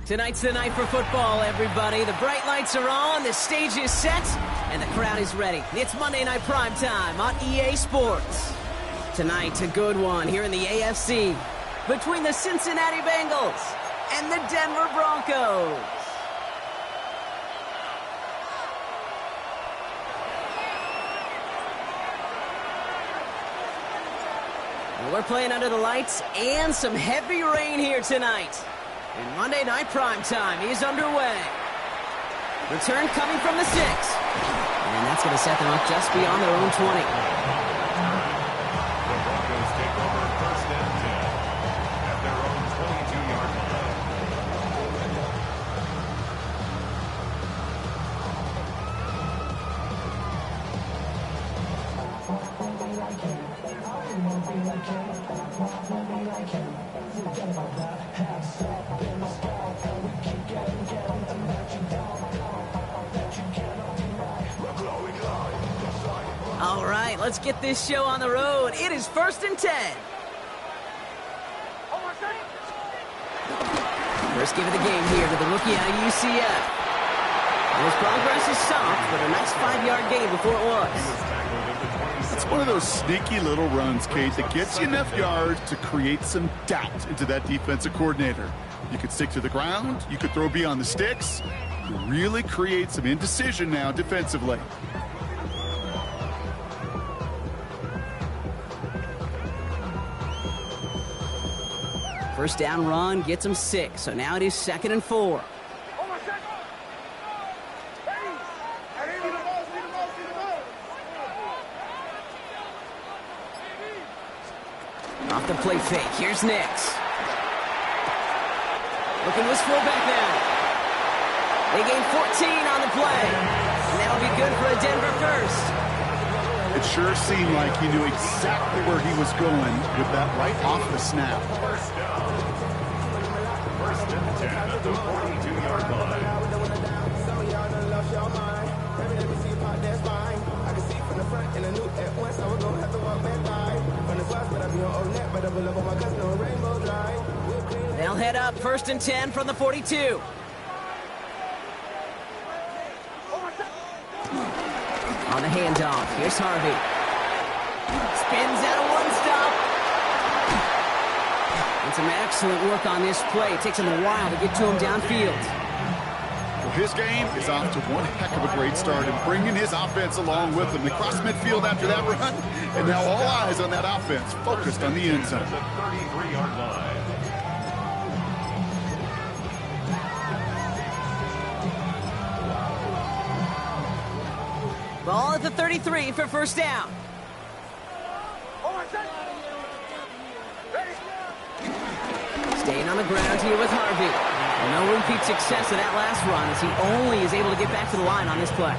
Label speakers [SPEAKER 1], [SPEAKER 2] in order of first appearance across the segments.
[SPEAKER 1] Tonight's the night for football, everybody. The bright lights are on, the stage is set, and the crowd is ready. It's Monday Night Primetime on EA Sports. Tonight, a good one here in the AFC between the Cincinnati Bengals and the Denver Broncos. We're playing under the lights and some heavy rain here tonight. And Monday Night Primetime is underway. Return coming from the 6. And that's going to set them up just beyond their own 20.
[SPEAKER 2] The Broncos take over first and 10 at their own 22-yard line.
[SPEAKER 1] All right, let's get this show on the road. It is first and 10. First give of the game here to the rookie out of UCF. His progress is soft, but a nice 5-yard gain before it was.
[SPEAKER 3] It's one of those sneaky little runs, Kate, that gets you enough yards to create some doubt into that defensive coordinator. You could stick to the ground. You could throw beyond the sticks. You really create some indecision now defensively.
[SPEAKER 1] First down run gets him 6, so now it is 2nd and 4. Off the play fake, here's Nix. Looking to his fullback now. They gain 14 on the play, and that'll be good for a Denver first.
[SPEAKER 3] It sure seemed like he knew exactly where he was going with that right off the snap.
[SPEAKER 2] First down. First and 10 at the 42-yard line.
[SPEAKER 1] They'll head up 1st and 10 from the 42. On the handoff, here's Harvey. Spins out of one stop. And some excellent work on this play. It takes him a while to get to him downfield.
[SPEAKER 3] Well, his game is off to one heck of a great start and bringing his offense along with him. They crossed midfield after that run, and now all eyes on that offense, focused on the end zone.
[SPEAKER 2] At the 33-yard line.
[SPEAKER 1] Ball at the 33 for first down. Staying on the ground here with Harvey. No repeat success of that last run as he only is able to get back to the line on this play.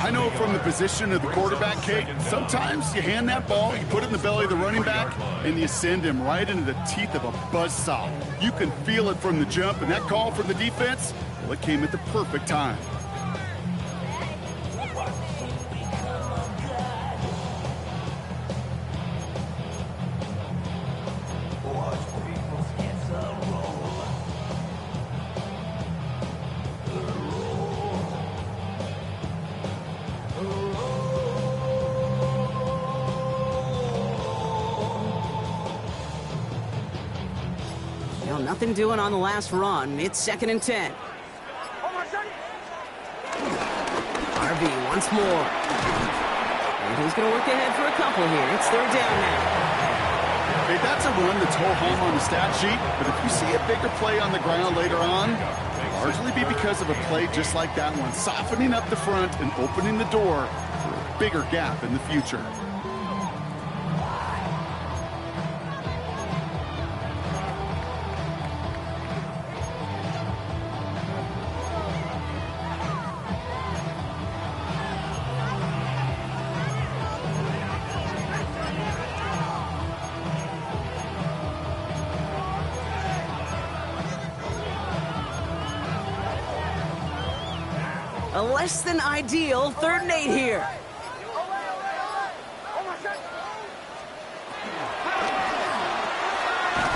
[SPEAKER 3] I know from the position of the quarterback, Kate, sometimes you hand that ball, you put it in the belly of the running back, and you send him right into the teeth of a buzzsaw. You can feel it from the jump, and that call from the defense, well, it came at the perfect time.
[SPEAKER 1] Nothing doing on the last run. It's 2nd and 10. Harvey once more. And he's going to work ahead for a couple here. It's 3rd down now.
[SPEAKER 3] Hey, that's a run that's ho-hum on the stat sheet, but if you see a bigger play on the ground later on, it'll largely be because of a play just like that one, softening up the front and opening the door for a bigger gap in the future.
[SPEAKER 1] A less than ideal 3rd and 8 here.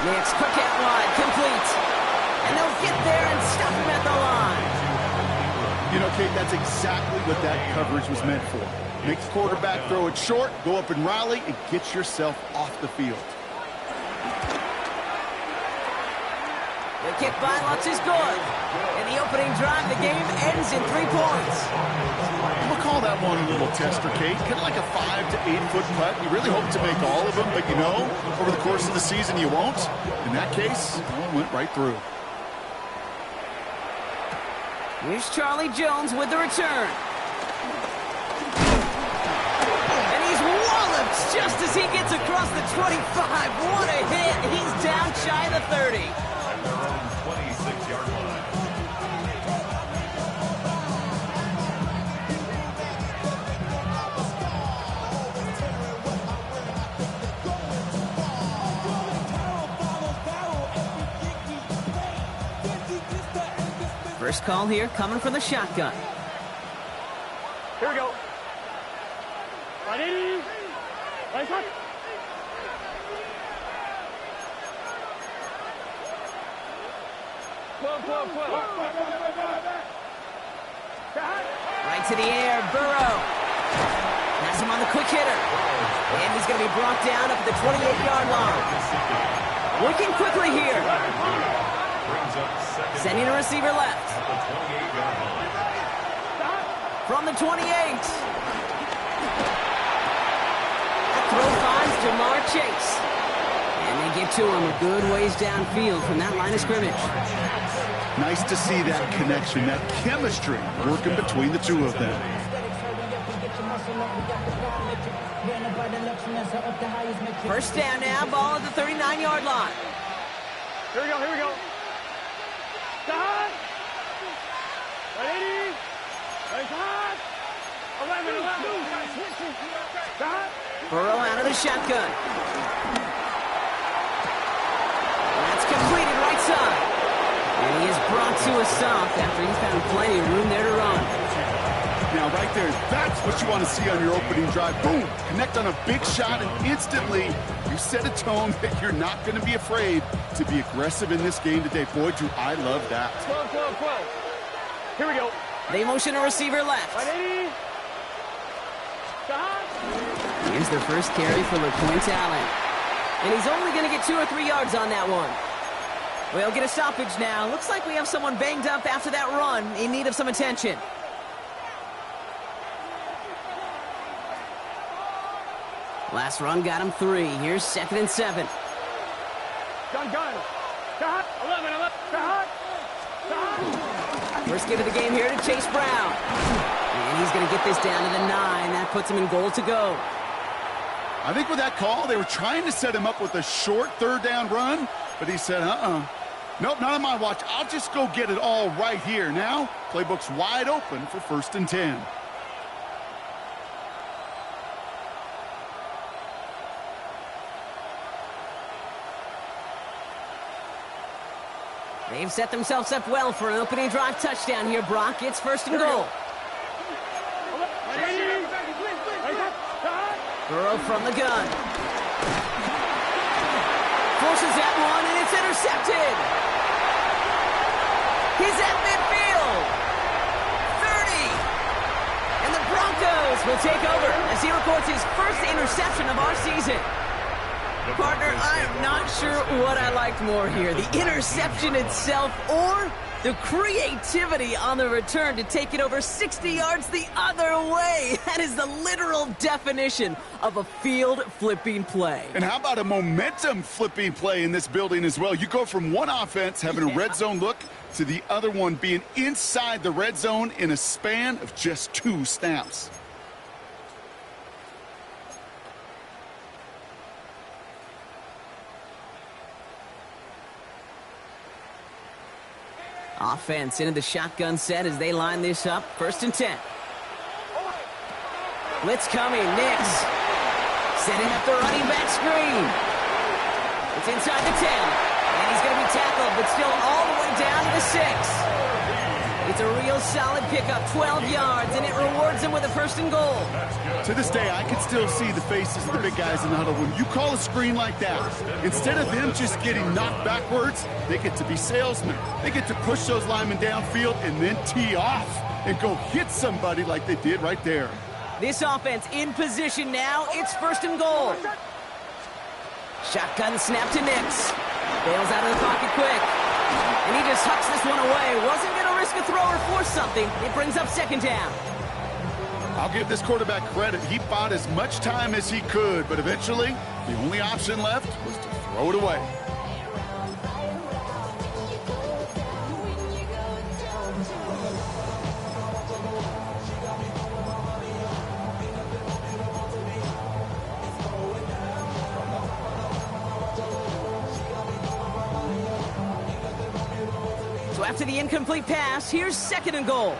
[SPEAKER 1] Nix, quick out wide, complete. And they'll get there and stop him at the line.
[SPEAKER 3] You know, Kate, that's exactly what that coverage was meant for. Make the quarterback throw it short, go up and rally, and get yourself off the field.
[SPEAKER 1] The kick by Lutz is good. In the opening drive, the game ends in 3 points.
[SPEAKER 3] We'll call that one a little tester, Kate. Kind of like a 5 to 8 foot putt. You really hope to make all of them, but you know, over the course of the season, you won't. In that case, well, it went right through.
[SPEAKER 1] Here's Charlie Jones with the return. And he's walloped just as he gets across the 25. What a hit. He's down shy of the 30.
[SPEAKER 2] At their own 26-yard line.
[SPEAKER 1] First call here coming from the shotgun.
[SPEAKER 4] Here we go. Ready? Right foot.
[SPEAKER 1] Right to the air, Burrow. Has him on the quick hitter. And he's going to be brought down up at the 28-yard line. Working quickly here. Sending a receiver left. From the 28. Throw finds Jamar Chase. And they get to him a good ways downfield from that line of scrimmage.
[SPEAKER 3] Nice to see that connection, that chemistry working between the two of them.
[SPEAKER 1] First down now, ball at the 39-yard line.
[SPEAKER 4] Here we go, here we go. Stop! Ready? Right side. 11. Stop!
[SPEAKER 1] Burrow out of the shotgun. That's completed right side. And he is brought to a stop after he's found plenty of room there to run.
[SPEAKER 3] Now, right there, that's what you want to see on your opening drive. Boom! Connect on a big shot, and instantly you set a tone that you're not going to be afraid to be aggressive in this game today. Boy, do I love that.
[SPEAKER 4] 12. Here we go.
[SPEAKER 1] They motion a receiver left.
[SPEAKER 4] Ready? Stop!
[SPEAKER 1] Here's their first carry for LaQuint Allen. And he's only going to get 2 or 3 yards on that one. We'll get a stoppage now. Looks like we have someone banged up after that run in need of some attention. Last run got him 3. Here's 2nd and 7.
[SPEAKER 4] Gun. Stop! 11. Stop!
[SPEAKER 1] First give of the game here to Chase Brown. And he's going to get this down to the 9. That puts him in goal to go.
[SPEAKER 3] I think with that call, they were trying to set him up with a short 3rd down run, but he said, nope, not on my watch. I'll just go get it all right here. Now, playbook's wide open for 1st and 10.
[SPEAKER 1] They've set themselves up well for an opening drive touchdown here, Brock. It's 1st and goal. Burrow from the gun. Forces that one, and it's intercepted. He's at midfield. 30. And the Broncos will take over as he records his first interception of our season. Partner, I am not sure what I liked more here, the interception itself or the creativity on the return to take it over 60 yards the other way. That is the literal definition of a field-flipping play.
[SPEAKER 3] And how about a momentum-flipping play in this building as well? You go from one offense having a red zone look to the other one being inside the red zone in a span of just 2 snaps.
[SPEAKER 1] Offense into the shotgun set as they line this up. 1st and 10. Blitz coming. Nix setting up the running back screen. It's inside the 10. And he's going to be tackled, but still all the way down to the 6. It's a real solid pickup, 12 yards, and it rewards him with a 1st and goal.
[SPEAKER 3] To this day, I can still see the faces of the big guys in the huddle. When you call a screen like that, instead of them just getting knocked backwards, they get to be salesmen. They get to push those linemen downfield and then tee off and go hit somebody like they did right there.
[SPEAKER 1] This offense in position now. It's 1st and goal. Shotgun snap to Nix. Bails out of the pocket quick. And he just hucks this one away. Wasn't going to risk a throw or force something. It brings up 2nd down.
[SPEAKER 3] I'll give this quarterback credit. He bought as much time as he could, but eventually, the only option left was to throw it away.
[SPEAKER 1] So after the incomplete pass, here's 2nd and goal.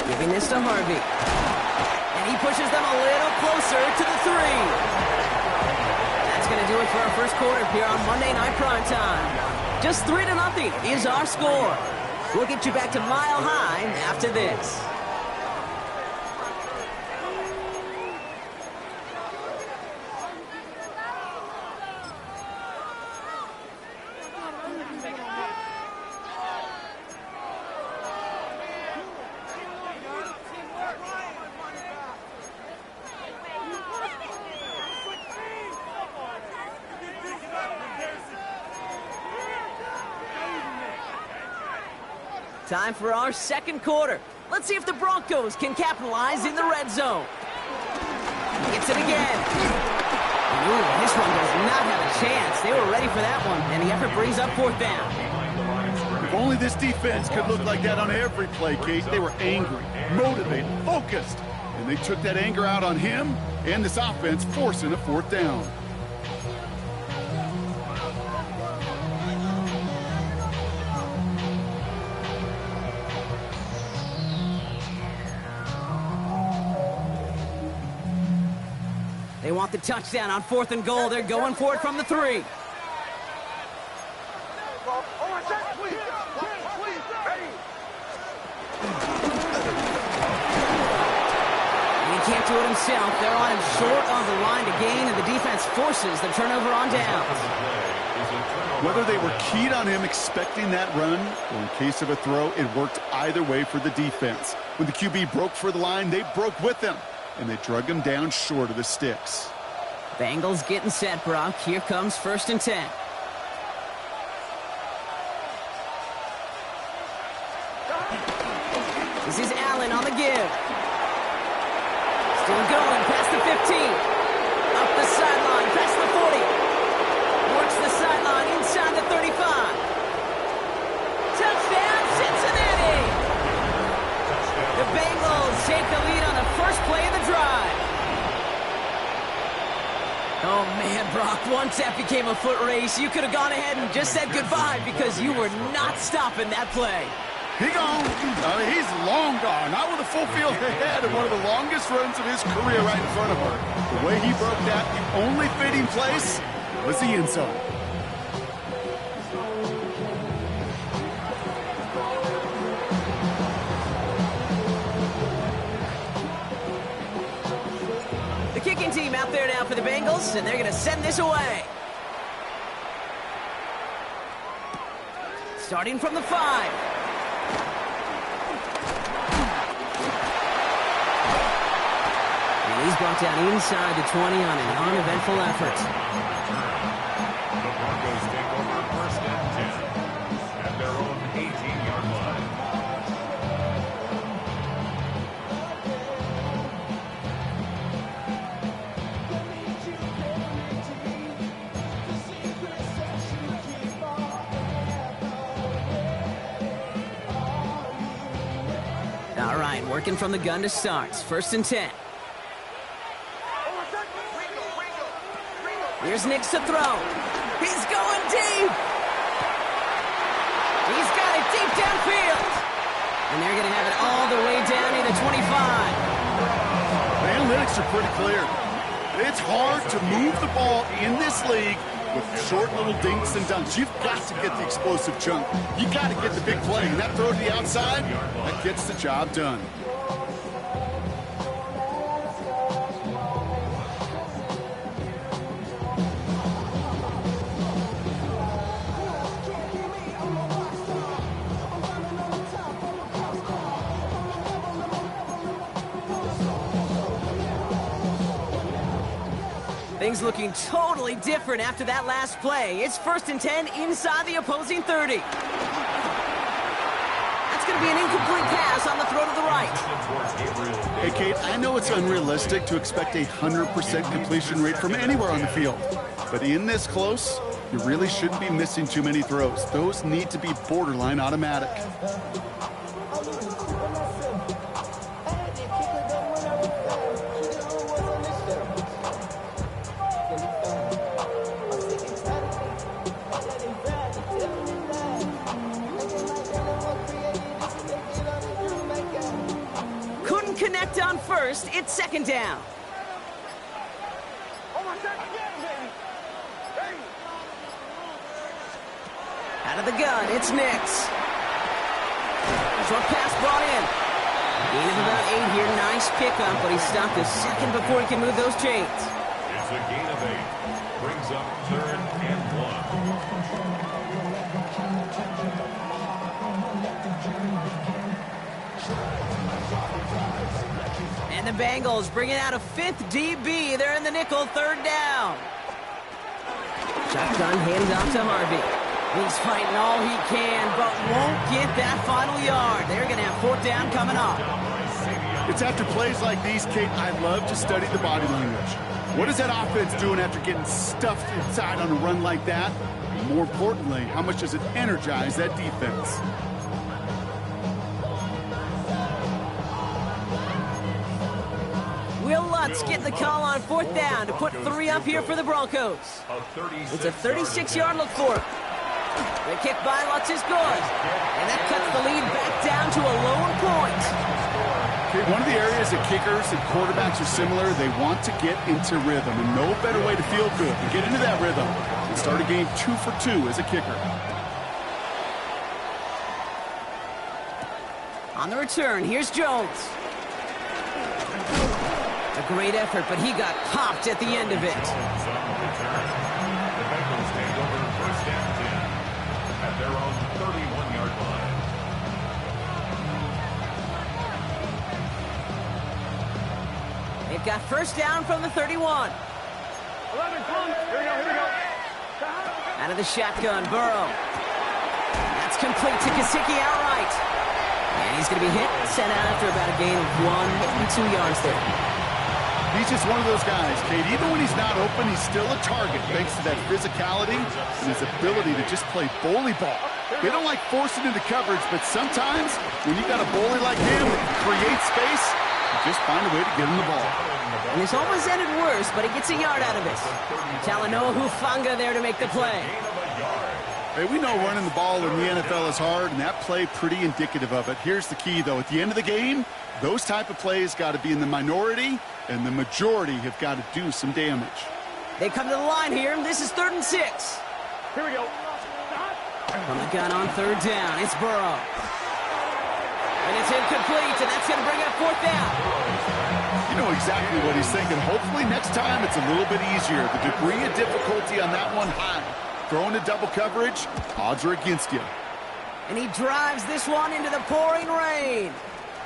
[SPEAKER 1] Giving this to Harvey. And he pushes them a little closer to the 3. That's going to do it for our 1st quarter here on Monday Night Primetime. Just 3-0 is our score. We'll get you back to Mile High after this. Time for our 2nd quarter. Let's see if the Broncos can capitalize in the red zone. Gets it again. Ooh, this one does not have a chance. They were ready for that one, and the effort brings up 4th down.
[SPEAKER 3] If only this defense could look like that on every play, Kate. They were angry, motivated, focused, and they took that anger out on him and this offense, forcing a 4th down.
[SPEAKER 1] They want the touchdown on 4th and goal. They're going for it from the 3. He can't do it himself. They're on him short of the line to gain, and the defense forces the turnover on downs.
[SPEAKER 3] Whether they were keyed on him expecting that run, or in case of a throw, it worked either way for the defense. When the QB broke for the line, they broke with him, and they drug him down short of the sticks.
[SPEAKER 1] Bengals getting set, Brock. Here comes 1st and 10. This is Allen on the give. Still going past the 15. Up the sideline, past the 40. Works the sideline inside the 35. Touchdown, Cincinnati! The Bengals take the lead on the 1st play of the drive. Oh, man, Brock, once that became a foot race, you could have gone ahead and just said goodbye because you were not stopping that play.
[SPEAKER 3] He gone. I mean, he's long gone. Not with a full field ahead and one of the longest runs of his career right in front of her. The way he broke that, the only fitting place was the end zone.
[SPEAKER 1] The kicking team out there now for the Bengals, and they're going to send this away. Starting from the 5. He's brought down inside the 20 on an uneventful effort.
[SPEAKER 2] The Broncos take over 1st and 10 at their own 18-yard line.
[SPEAKER 1] All right, working from the gun to start. 1st and 10. Here's Nix to throw. He's going deep. He's got it deep downfield. And they're going to have it all the way down to the 25.
[SPEAKER 3] The analytics are pretty clear. It's hard to move the ball in this league with short little dinks and dunks. You've got to get the explosive chunk. You got to get the big play. And that throw to the outside, that gets the job done.
[SPEAKER 1] Things looking totally different after that last play. It's 1st and 10 inside the opposing 30. That's going to be an incomplete pass on the throw to the right.
[SPEAKER 3] Hey, Kate, I know it's unrealistic to expect a 100% completion rate from anywhere on the field. But in this close, you really shouldn't be missing too many throws. Those need to be borderline automatic.
[SPEAKER 1] Connect on first, it's 2nd down. Out of the gun, it's Nix. Short pass brought in. Gain of about 8 here, nice pickup, but he stopped a second before he can move those chains.
[SPEAKER 2] It's a gain of 8. Brings up 3rd and 1.
[SPEAKER 1] And the Bengals bringing out a 5th DB. They're in the nickel, 3rd down. Shotgun handoff to Harvey. He's fighting all he can, but won't get that final yard. They're going to have 4th down coming up.
[SPEAKER 3] It's after plays like these, Kate, I love to study the body language. What is that offense doing after getting stuffed inside on a run like that? And more importantly, how much does it energize that defense?
[SPEAKER 1] Will Lutz getting the call on 4th down to put 3 up here for the Broncos. It's a 36-yard look for him. The kick by Lutz is good. And that cuts the lead back down to a lone point.
[SPEAKER 3] Okay, one of the areas that kickers and quarterbacks are similar, they want to get into rhythm. And no better way to feel good than get into that rhythm and start a game 2 for 2 as a kicker.
[SPEAKER 1] On the return, here's Jones. A great effort, but he got popped at the end of it.
[SPEAKER 2] The Bengals take over 1st and 10 at their own 31-yard line.
[SPEAKER 1] They've got 1st down from the 31.
[SPEAKER 4] 11, come. Here we go.
[SPEAKER 1] Out of the shotgun, Burrow. That's complete to Gesicki outright. And he's going to be hit and sent out after about a gain of 1 2 yards there.
[SPEAKER 3] He's just one of those guys, Kate. Even when he's not open, he's still a target thanks to that physicality and his ability to just play bully ball. They don't like forcing into coverage, but sometimes when you got a bully like him that can create space, you just find a way to get him the ball.
[SPEAKER 1] And this almost ended worse, but he gets a yard out of it. Talanoa Hufanga there to make the play.
[SPEAKER 3] Hey, we know running the ball in the NFL is hard, and that play pretty indicative of it. Here's the key, though. At the end of the game, those type of plays got to be in the minority, and the majority have got to do some damage.
[SPEAKER 1] They come to the line here. This is 3rd and 6.
[SPEAKER 4] Here we go.
[SPEAKER 1] From the gun on 3rd down, it's Burrow. And it's incomplete, and that's going to bring up 4th down.
[SPEAKER 3] You know exactly what he's thinking. Hopefully next time it's a little bit easier. The degree of difficulty on that one high. Throwing to double coverage, odds are against you.
[SPEAKER 1] And he drives this one into the pouring rain.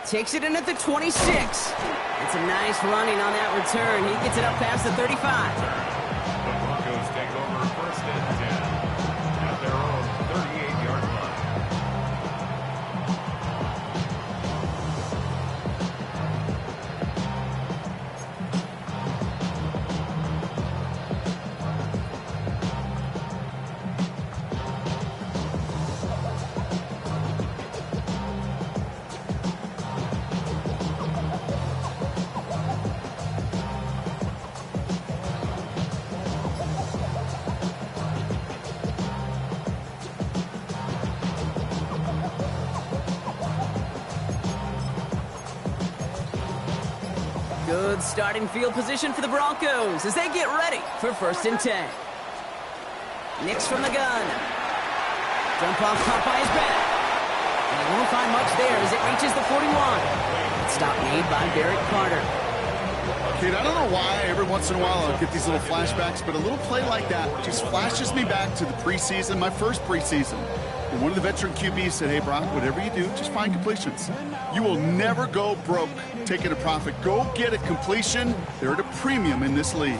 [SPEAKER 1] Takes it in at the 26. It's a nice running on that return. He gets it up past the 35.
[SPEAKER 2] The Broncos take over 1st and 10 at their own 38-yard line.
[SPEAKER 1] Good starting field position for the Broncos as they get ready for 1st and 10. Nix from the gun. Jump off caught by his back. And he won't find much there as it reaches the 41. Stop made by Derek Carter.
[SPEAKER 3] Kid, I don't know why every once in a while I'll get these little flashbacks, but a little play like that just flashes me back to the preseason, my first preseason. And one of the veteran QBs said, hey, Brock, whatever you do, just find completions. You will never go broke taking a profit. Go get a completion. They're at a premium in this league.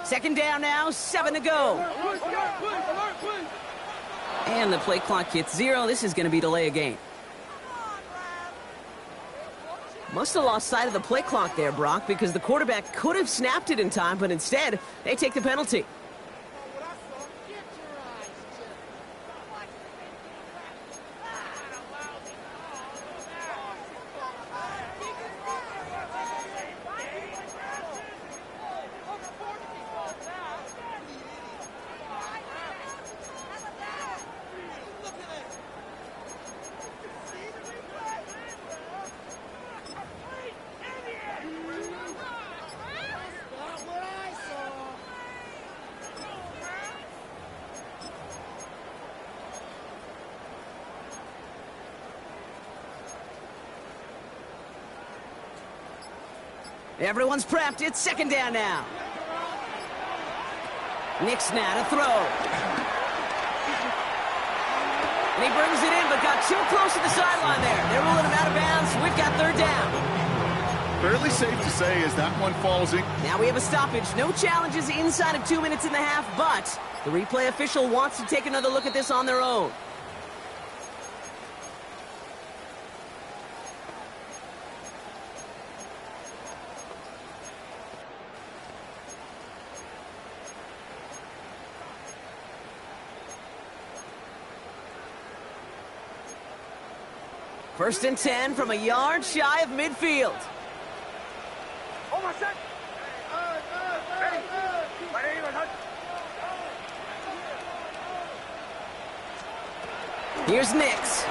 [SPEAKER 1] Second down now, 7 to go. And the play clock hits 0. This is going to be delay a game. Must have lost sight of the play clock there, Brock, because the quarterback could have snapped it in time, but instead, they take the penalty. Everyone's prepped. It's second down now. Nix now to throw. And he brings it in, but got too close to the sideline there. They're ruling him out of bounds. We've got third down.
[SPEAKER 3] Fairly safe to say as that one falls in.
[SPEAKER 1] Now we have a stoppage. No challenges inside of 2 minutes and a half, but the replay official wants to take another look at this on their own. First and 10 from a yard shy of midfield.
[SPEAKER 4] Oh, my son.
[SPEAKER 1] Here's Nix.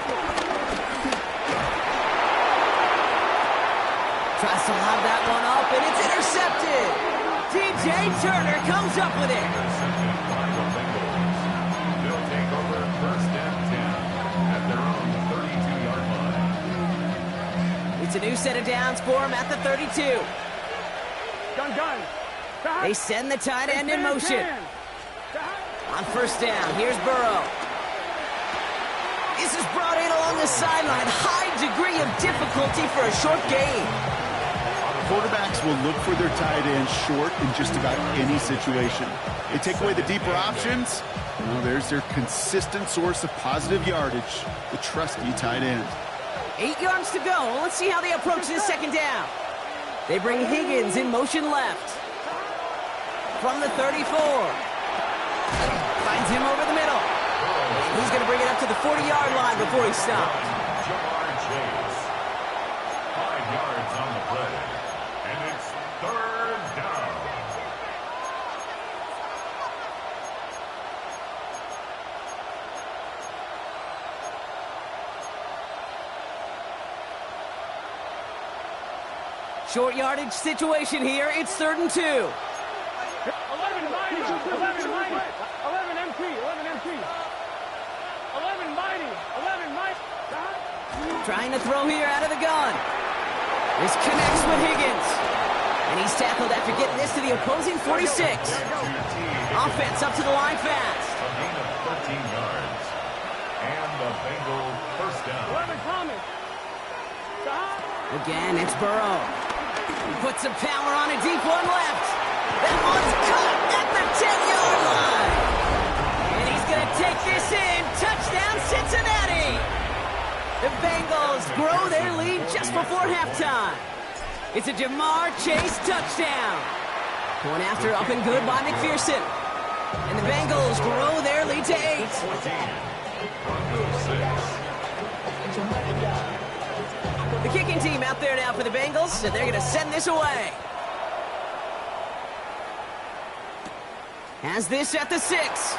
[SPEAKER 1] Tries to lob that one up, and it's intercepted. DJ Turner comes up with it.
[SPEAKER 2] They'll take over 1st and 10 at their own 32-yard line.
[SPEAKER 1] It's a new set of downs for him at the 32.
[SPEAKER 4] Gun.
[SPEAKER 1] They send the tight end in motion. On first down, here's Burrow. This is brought in along the sideline. High degree of difficulty for a short gain.
[SPEAKER 3] Quarterbacks will look for their tight end short in just about any situation. They take away the deeper options. Well, there's their consistent source of positive yardage, the trusty tight end.
[SPEAKER 1] 8 yards to go. Let's see how they approach this second down. They bring Higgins in motion left. From the 34. Finds him over the middle. And he's going to bring it up to the 40-yard line before he stops.
[SPEAKER 2] Jamar Chase. 5 yards on the play. And it's 3rd down.
[SPEAKER 1] Short yardage situation here. It's 3rd and 2.
[SPEAKER 4] 11 mighty. 11 mighty. 11 MT. 11 MT. 11 mighty. 11 mighty.
[SPEAKER 1] Trying to throw here out of the gun. This connects with Higgins. And he's tackled after getting this to the opposing 46. Offense up to the line fast.
[SPEAKER 2] A gain of 13 yards. And the Bengal 1st down.
[SPEAKER 4] 11 Thomas.
[SPEAKER 1] Again, it's Burrow. He puts some power on a deep one left. That one's caught at the 10-yard line. And he's going to take this in. Touchdown, Cincinnati. The Bengals grow their lead just before halftime. It's a Jamar Chase touchdown. Point after up and good by McPherson. And the Bengals grow their lead to 8. The kicking team out there now for the Bengals, and they're going to send this away. Has this at the 6.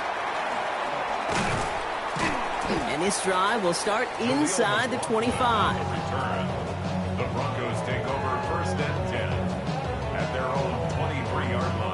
[SPEAKER 1] And this drive will start inside the 25.
[SPEAKER 2] Return. The Broncos take over first and 10 at their own 23-yard line.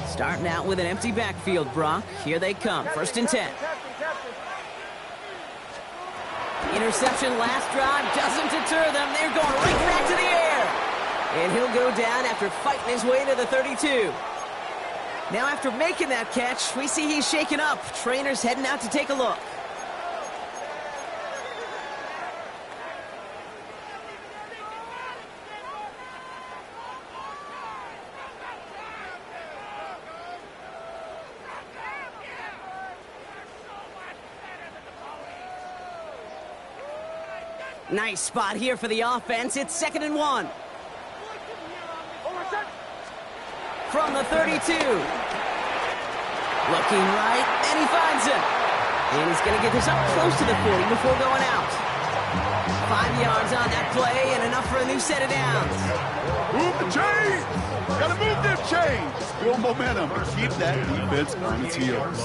[SPEAKER 1] Starting out with an empty backfield, Brock. Here they come, first and 10. Interception last drive doesn't deter them. They're going right back to the air. And he'll go down after fighting his way to the 32. Now after making that catch, we see he's shaken up. Trainer's heading out to take a look. Nice spot here for the offense. It's 2nd and 1. From the 32. Looking right, and he finds him. And he's going to get this up close to the 40 before going out. 5 yards on that play, and enough for a new set of downs.
[SPEAKER 3] Move the chains! Gotta move them chains! Build momentum. Keep that defense on its heels.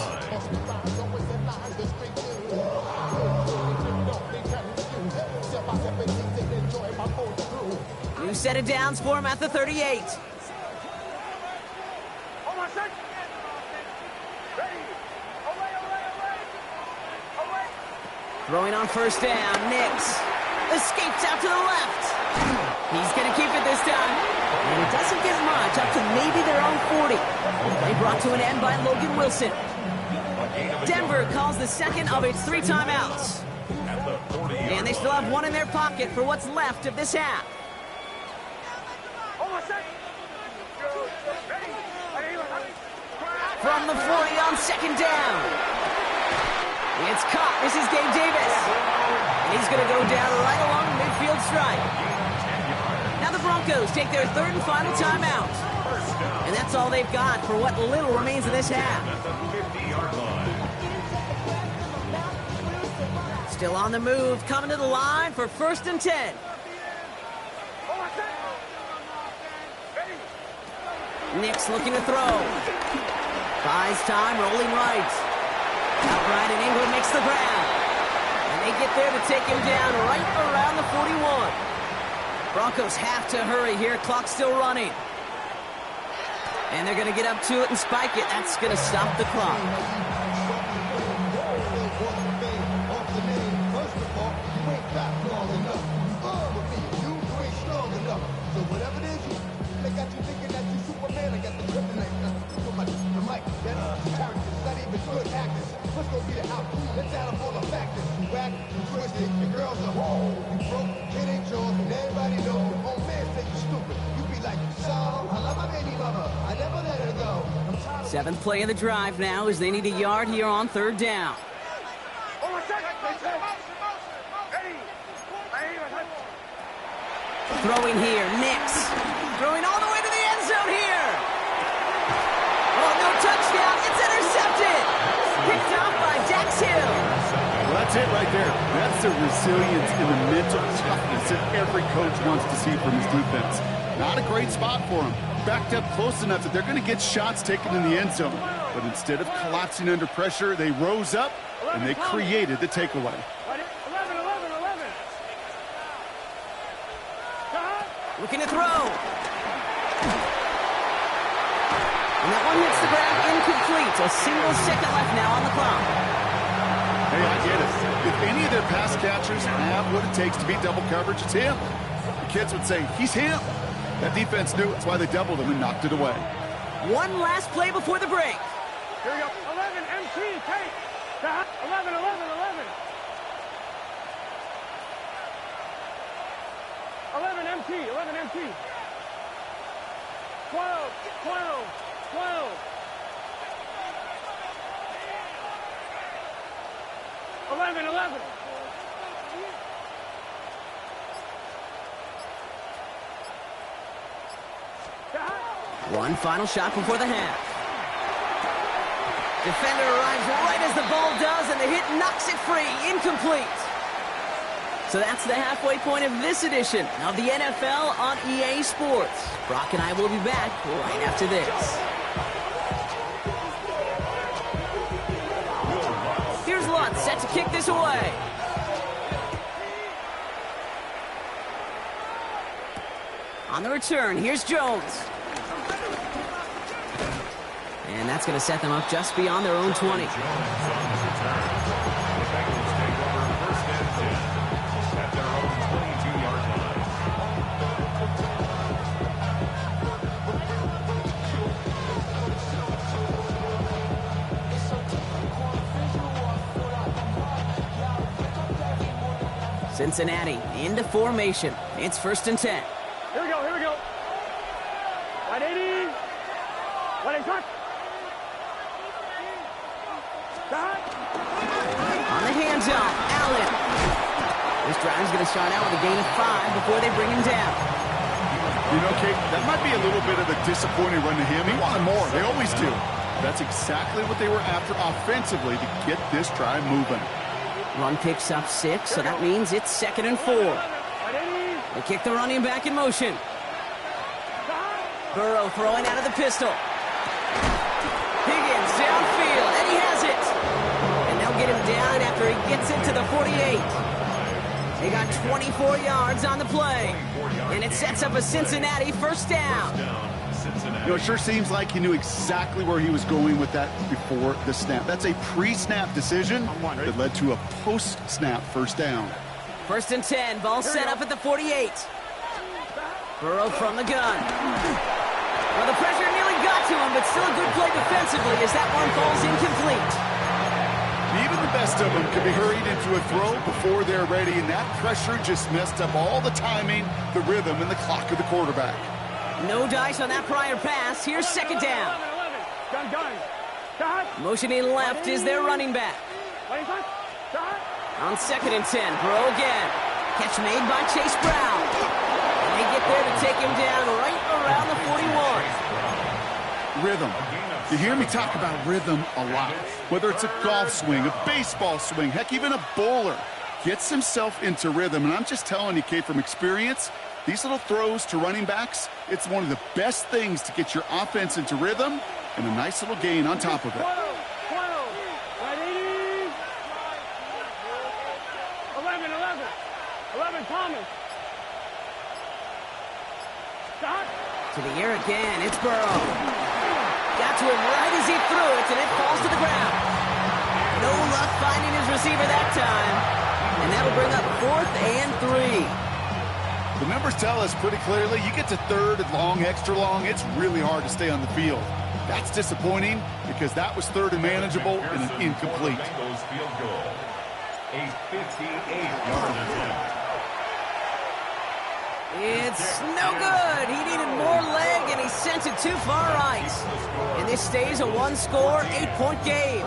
[SPEAKER 1] New set of downs for him at the 38. Throwing on first down, Nix escapes out to the left. He's going to keep it this time. And it doesn't get much, up to maybe their own 40. They brought to an end by Logan Wilson. Denver calls the second of its 3 timeouts. And they still have one in their pocket for what's left of this half. From the 40 on 2nd down. It's caught. This is Gabe Davis. And he's going to go down right along the midfield stripe. Now the Broncos take their 3rd and final timeout. And that's all they've got for what little remains of this half. Still on the move, coming to the line for 1st and 10. Nix looking to throw. Buys time, rolling right. Outright, and Ingram makes the grab. And they get there to take him down right around the 41. Broncos have to hurry here. Clock's still running. And they're going to get up to it and spike it. That's going to stop the clock. Seventh play of the drive now as they need a yard here on 3rd down. Throwing here, Nix. Throwing all the way to the end zone here. Oh, no touchdown. It's intercepted. Picked off by Dax Hill.
[SPEAKER 3] Well, that's it right there. That's the resilience and the mental toughness that every coach wants to see from his defense. Not a great spot for him. Backed up close enough that they're going to get shots taken in the end zone. But instead of collapsing under pressure, they rose up and they created the takeaway.
[SPEAKER 4] 11.
[SPEAKER 1] Looking to throw. And that one hits the ground incomplete. A single second left now on the clock.
[SPEAKER 3] Hey, I get it. If any of their pass catchers have what it takes to beat double coverage, it's him. The kids would say, he's him. That defense knew. That's why they doubled him and knocked it away.
[SPEAKER 1] One last play before the break.
[SPEAKER 4] Here we go. 11 MT, take. 11, 11, 11. 11 MT, 11 MT. 12, 12, 12. 11, 11.
[SPEAKER 1] One final shot before the half. Defender arrives right as the ball does, and the hit knocks it free. Incomplete. So that's the halfway point of this edition of the NFL on EA Sports. Brock and I will be back right after this. Here's Lutz set to kick this away. On the return, here's Jones. And that's going to set them up just beyond their own 20. Cincinnati into formation. It's 1st and 10.
[SPEAKER 4] Here we go, here we go. 180. 180.
[SPEAKER 1] On the hands off, Allen. This drive's going to start out with a gain of 5 before they bring him down.
[SPEAKER 3] You know, Kate, that might be a little bit of a disappointing run to him. He wanted more. They always do. That's exactly what they were after offensively to get this drive moving.
[SPEAKER 1] Run picks up 6, so that means it's 2nd and 4. They kick the running back in motion. Burrow throwing out of the pistol. Higgins downfield, and he has it. And they'll get him down after he gets into the 48. They got 24 yards on the play. And it sets up a Cincinnati 1st down.
[SPEAKER 3] You know, it sure seems like he knew exactly where he was going with that before the snap. That's a pre-snap decision that led to a post-snap 1st down.
[SPEAKER 1] 1st and 10, ball set up at the 48. Burrow from the gun. Well, the pressure nearly got to him, but still a good play defensively as that one falls incomplete.
[SPEAKER 3] Even the best of them can be hurried into a throw before they're ready, and that pressure just messed up all the timing, the rhythm, and the clock of the quarterback.
[SPEAKER 1] No dice on that prior pass. Here's 2nd down. Motioning left is their running back. On 2nd and 10, Burrow again. Catch made by Chase Brown. And they get there to take him down right around the 41.
[SPEAKER 3] Rhythm. You hear me talk about rhythm a lot. Whether it's a golf swing, a baseball swing, heck, even a bowler gets himself into rhythm. And I'm just telling you, Kate, from experience, these little throws to running backs, it's one of the best things to get your offense into rhythm and a nice little gain on top of it.
[SPEAKER 4] 11, 11. 11, Thomas. Stop.
[SPEAKER 1] To the air again, it's Burrow. Got to him right as he threw it, and it falls to the ground. No luck finding his receiver that time. And that'll bring up 4th and 3.
[SPEAKER 3] The numbers tell us pretty clearly, you get to 3rd and long, extra long, it's really hard to stay on the field. That's disappointing because that was 3rd and manageable and an incomplete.
[SPEAKER 2] Field goal. A 58-yard attempt.
[SPEAKER 1] It's no good. He needed more leg, and he sent it too far right. And this stays a 1-score, 8-point game.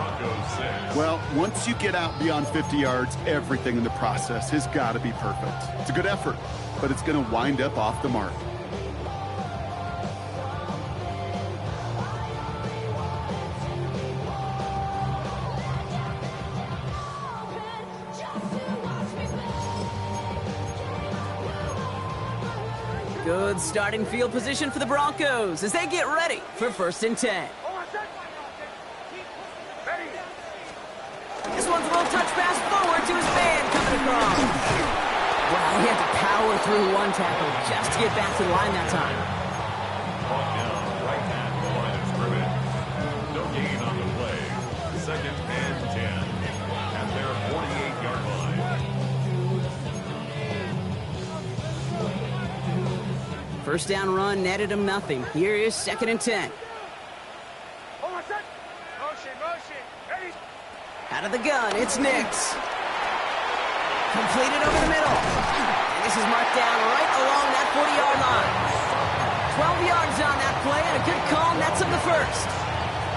[SPEAKER 3] Well, once you get out beyond 50 yards, everything in the process has got to be perfect. It's a good effort, but it's going to wind up off the mark.
[SPEAKER 1] Good starting field position for the Broncos as they get ready for 1st and 10. This one's a little touch pass forward to his man coming across. Wow, he had to power through one tackle just to get back to the line that time.
[SPEAKER 2] Brought down right at the line of scrimmage. No gain on the play. 2nd and 10 at their 48-yard line.
[SPEAKER 1] First down run netted him nothing. Here is 2nd and 10. Out of the gun, it's Nix. Completed over the middle. And this is marked down right along that 40-yard line. 12 yards on that play, and a good call nets him the first.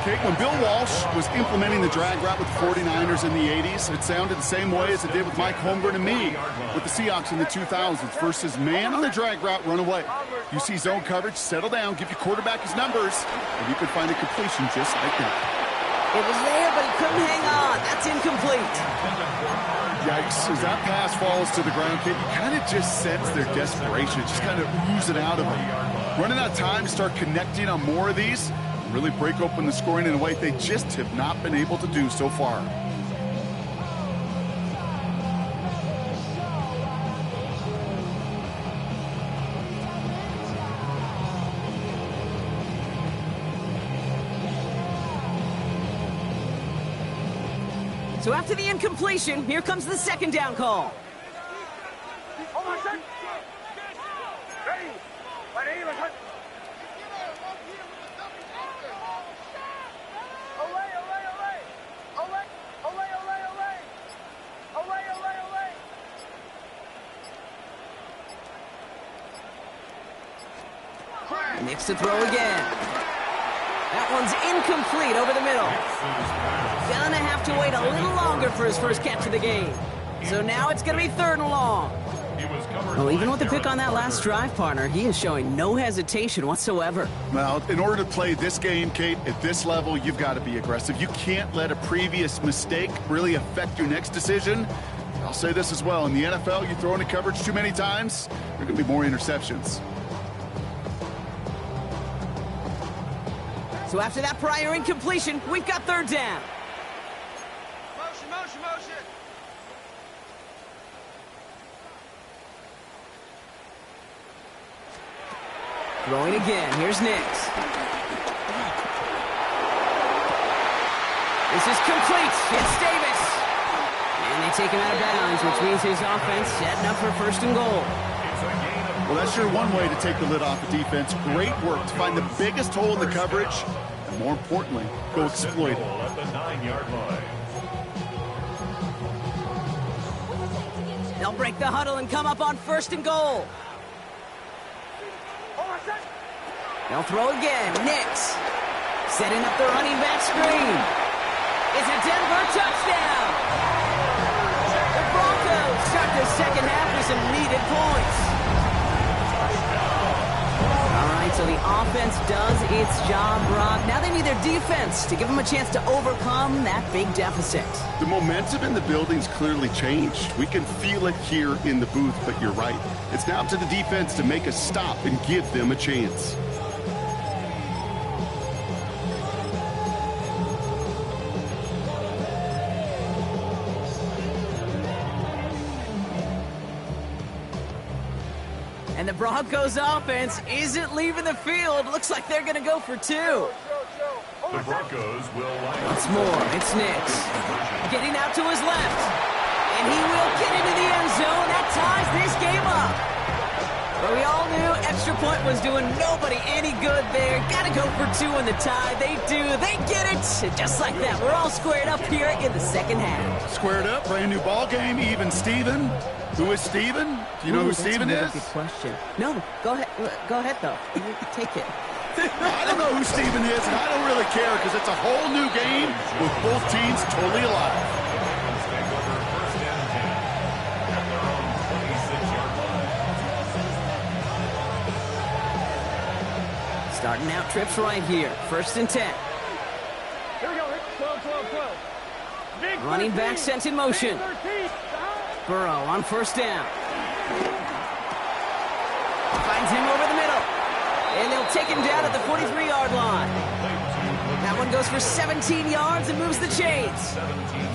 [SPEAKER 3] Kate, when Bill Walsh was implementing the drag route with the 49ers in the 80s, it sounded the same way as it did with Mike Holmgren and me with the Seahawks in the 2000s versus man on the drag route, run away. You see zone coverage, settle down, give your quarterback his numbers, and you can find a completion just like that.
[SPEAKER 1] It was there, but he couldn't hang on. That's incomplete.
[SPEAKER 3] Yikes. As that pass falls to the ground, Kate, you kind of just sense their desperation, just kind of oozing out of them. Running out of time to start connecting on more of these, really break open the scoring in a way they just have not been able to do so far.
[SPEAKER 1] So after the incompletion, here comes the 2nd down call. Nix to throw again. That one's incomplete over the middle. Gonna have to wait a little longer for his first catch of the game. So now it's gonna be 3rd and long. Well, even with the pick on that last drive, partner, he is showing no hesitation whatsoever.
[SPEAKER 3] Well, in order to play this game, Kate, at this level, you've got to be aggressive. You can't let a previous mistake really affect your next decision. I'll say this as well. In the NFL, you throw into coverage too many times, there are going to be more interceptions.
[SPEAKER 1] So after that prior incompletion, we've got 3rd down.
[SPEAKER 4] Motion.
[SPEAKER 1] Throwing again. Here's Nix. This is complete. It's Davis. And they take him out of bounds, which means his offense setting up for 1st and goal.
[SPEAKER 3] Well, that's sure one way to take the lid off the defense. Great work to find the biggest hole in the coverage, and more importantly, go exploit it.
[SPEAKER 2] At the 9-yard line.
[SPEAKER 1] They'll break the huddle and come up on 1st and goal. They'll throw again. Nix setting up the running back screen. It's a Denver touchdown. The Broncos start the 2nd half with some needed points. All right, so the offense does its job, Brock. Now they need their defense to give them a chance to overcome that big deficit.
[SPEAKER 3] The momentum in the building's clearly changed. We can feel it here in the booth, but you're right. It's now up to the defense to make a stop and give them a chance.
[SPEAKER 1] And the Broncos offense isn't leaving the field. Looks like they're going to go for 2.
[SPEAKER 2] The Broncos will line up.
[SPEAKER 1] Once more, it's Nix. Getting out to his left. And he will get into the end zone. That ties this game up. But we all knew extra point was doing nobody any good there. Got to go for 2 in the tie. They do. They get it. Just like that. We're all squared up here in the 2nd half.
[SPEAKER 3] Squared up, brand new ball game, even Steven. Who is Steven? Do you know who Steven is?
[SPEAKER 1] That's a good question. No, go ahead. Go ahead, though. You take it.
[SPEAKER 3] I don't know who Steven is, and I don't really care because it's a whole new game with both teams totally alive.
[SPEAKER 2] Take over 1st and 10 at their own 26-yard line.
[SPEAKER 1] Starting out trips right here. 1st and 10.
[SPEAKER 4] Here we go. 12. Big
[SPEAKER 1] Running
[SPEAKER 4] 13.
[SPEAKER 1] back sent in motion.
[SPEAKER 4] Big 13.
[SPEAKER 1] Burrow on 1st down. Finds him over the middle. And they'll take him down at the 43-yard line. That one goes for 17 yards and moves the chains.